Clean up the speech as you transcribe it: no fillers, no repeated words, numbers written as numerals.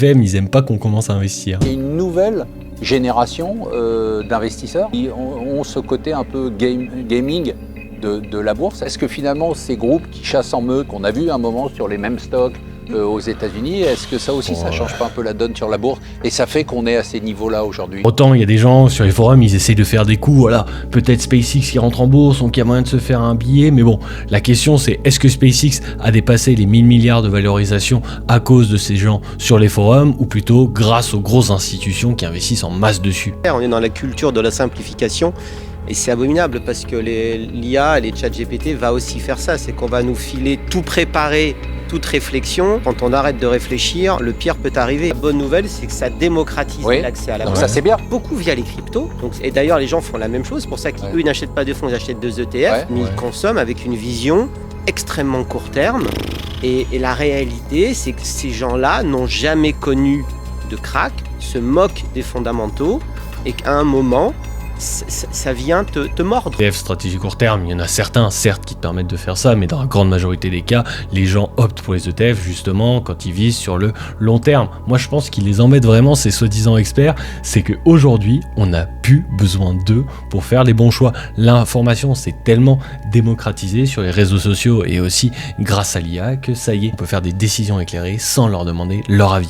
FM, ils aiment pas qu'on commence à investir. Il y a une nouvelle génération d'investisseurs qui ont ce côté un peu gaming de la bourse. Est-ce que finalement ces groupes qui chassent en meute, qu'on a vu un moment sur les mêmes stocks aux États-Unis, est-ce que ça aussi ça change pas un peu la donne sur la bourse et ça fait qu'on est à ces niveaux-là aujourd'hui? Autant il y a des gens sur les forums, ils essayent de faire des coups, voilà, peut-être SpaceX qui rentre en bourse, donc il y a moyen de se faire un billet, mais bon, la question c'est est-ce que SpaceX a dépassé les 1000 milliards de valorisation à cause de ces gens sur les forums, ou plutôt grâce aux grosses institutions qui investissent en masse dessus? On est dans la culture de la simplification. Et c'est abominable parce que l'IA, les chats GPT va aussi faire ça, c'est qu'on va nous filer tout préparé, toute réflexion. Quand on arrête de réfléchir, le pire peut arriver. La bonne nouvelle, c'est que ça démocratise l'accès à la bourse. Donc ça c'est bien. Beaucoup via les cryptos. Donc, et d'ailleurs, les gens font la même chose. C'est pour ça qu'eux, ils n'achètent pas de fonds, ils achètent deux ETF, mais ils consomment avec une vision extrêmement court terme. Et la réalité, c'est que ces gens-là n'ont jamais connu de crack, se moquent des fondamentaux et qu'à un moment, ça vient te mordre. ETF stratégie court terme, il y en a certains, certes, qui te permettent de faire ça, mais dans la grande majorité des cas, les gens optent pour les ETF justement quand ils visent sur le long terme. Moi, je pense qu'ils les embêtent vraiment, ces soi-disant experts, c'est qu'aujourd'hui, on n'a plus besoin d'eux pour faire les bons choix. L'information s'est tellement démocratisée sur les réseaux sociaux et aussi grâce à l'IA que ça y est, on peut faire des décisions éclairées sans leur demander leur avis.